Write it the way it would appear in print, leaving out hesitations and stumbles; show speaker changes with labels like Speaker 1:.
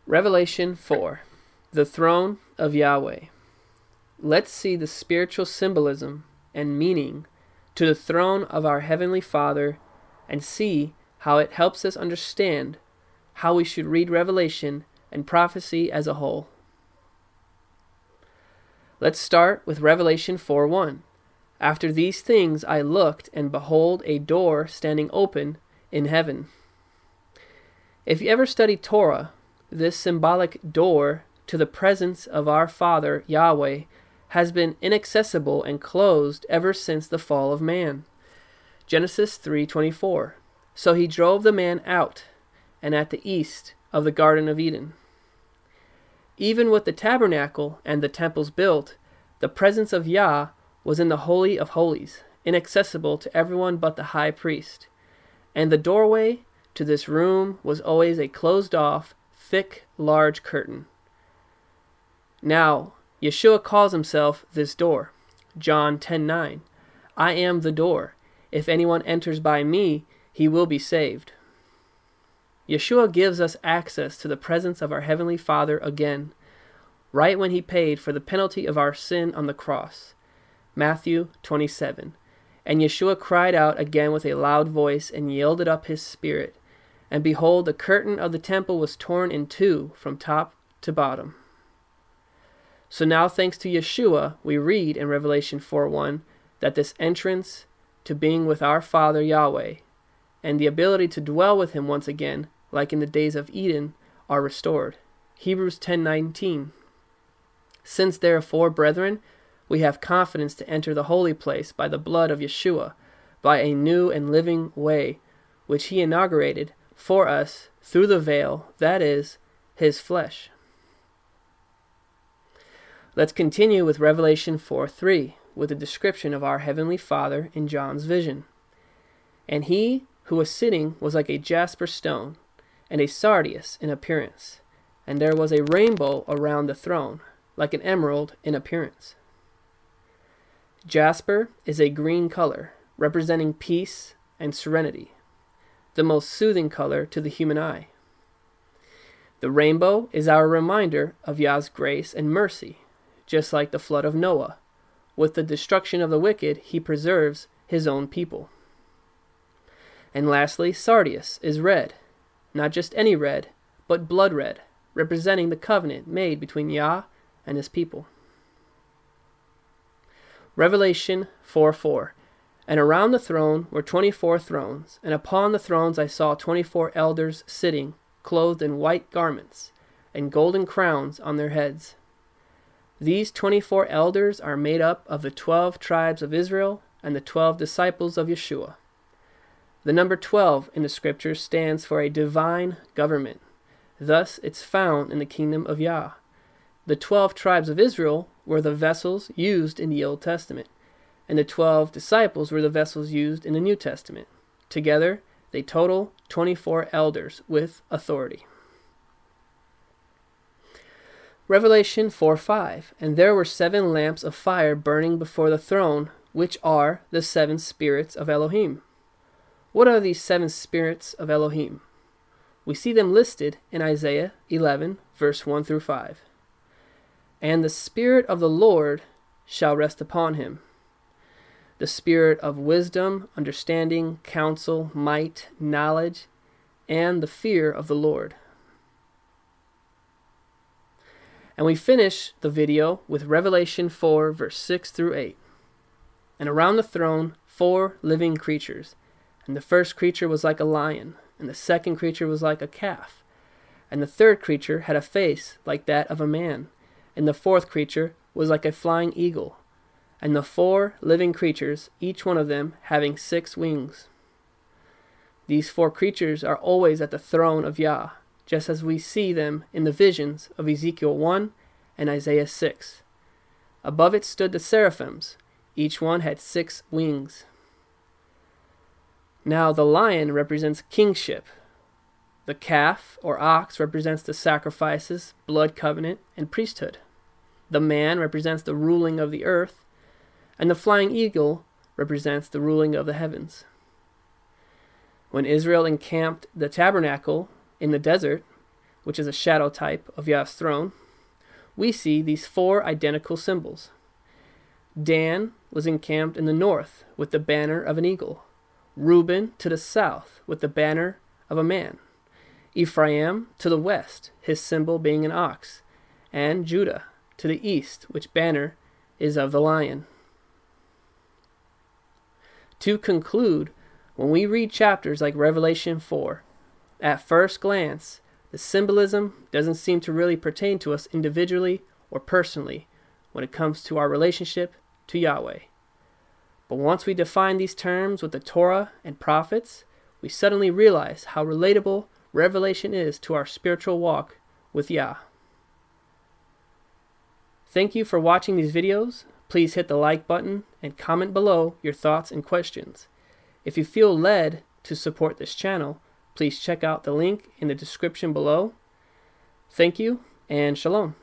Speaker 1: Revelation 4. The Throne of Yhwh. Let's see the spiritual symbolism and meaning to the throne of our Heavenly Father and see how it helps us understand how we should read Revelation and prophecy as a whole. Let's start with Revelation 4:1. After these things I looked, and behold, a door standing open in heaven. If you ever studied Torah, this symbolic door to the presence of our Father, Yahweh, has been inaccessible and closed ever since the fall of man. Genesis 3:24. So he drove the man out, and at the east of the Garden of Eden. Even with the tabernacle and the temples built, the presence of Yah was in the Holy of Holies, inaccessible to everyone but the high priest. And the doorway to this room was always a closed-off, thick, large curtain. Now, Yeshua calls himself this door. John 10:9. I am the door. If anyone enters by me, he will be saved. Yeshua gives us access to the presence of our Heavenly Father again, right when he paid for the penalty of our sin on the cross. Matthew 27. And Yeshua cried out again with a loud voice and yielded up his spirit. And behold, the curtain of the temple was torn in two from top to bottom. So now, thanks to Yeshua, we read in Revelation 4:1 that this entrance to being with our Father Yahweh and the ability to dwell with him once again, like in the days of Eden, are restored. Hebrews 10:19. Since therefore, brethren, we have confidence to enter the holy place by the blood of Yeshua, by a new and living way, which he inaugurated for us through the veil, that is, his flesh. Let's continue with Revelation 4:3, with a description of our Heavenly Father in John's vision. And he who was sitting was like a jasper stone, and a sardius in appearance, and there was a rainbow around the throne, like an emerald in appearance. Jasper is a green color, representing peace and serenity, the most soothing color to the human eye. The rainbow is our reminder of Yah's grace and mercy, just like the flood of Noah. With the destruction of the wicked, he preserves his own people. And lastly, sardius is red, not just any red, but blood red, representing the covenant made between Yah and his people. Revelation 4:4. And around the throne were 24 thrones, and upon the thrones I saw 24 elders sitting, clothed in white garments, and golden crowns on their heads. These 24 elders are made up of the 12 tribes of Israel and the 12 disciples of Yeshua. The number 12 in the scriptures stands for a divine government. Thus, it's found in the kingdom of Yah. The 12 tribes of Israel were the vessels used in the Old Testament, and the 12 disciples were the vessels used in the New Testament. Together, they total 24 elders with authority. Revelation 4:5. And there were 7 lamps of fire burning before the throne, which are the 7 spirits of Elohim. What are these 7 spirits of Elohim? We see them listed in Isaiah 11, verse 1 through 5. And the Spirit of the Lord shall rest upon him, the spirit of wisdom, understanding, counsel, might, knowledge, and the fear of the Lord. And we finish the video with Revelation 4, verse 6 through 8. And around the throne 4 living creatures. And the first creature was like a lion, and the second creature was like a calf. And the third creature had a face like that of a man. And the fourth creature was like a flying eagle. And the 4 living creatures, each one of them having 6 wings. These 4 creatures are always at the throne of Yah, just as we see them in the visions of Ezekiel 1 and Isaiah 6. Above it stood the seraphims. Each one had 6 wings. Now the lion represents kingship. The calf or ox represents the sacrifices, blood covenant, and priesthood. The man represents the ruling of the earth, and the flying eagle represents the ruling of the heavens. When Israel encamped the tabernacle in the desert, which is a shadow type of Yah's throne, we see these 4 identical symbols. Dan was encamped in the north with the banner of an eagle. Reuben to the south with the banner of a man. Ephraim to the west, his symbol being an ox. And Judah to the east, which banner is of the lion. To conclude, when we read chapters like Revelation 4, at first glance, the symbolism doesn't seem to really pertain to us individually or personally when it comes to our relationship to Yahweh. But once we define these terms with the Torah and prophets, we suddenly realize how relatable Revelation is to our spiritual walk with Yah. Thank you for watching these videos. Please hit the like button and comment below your thoughts and questions. If you feel led to support this channel, please check out the link in the description below. Thank you and shalom.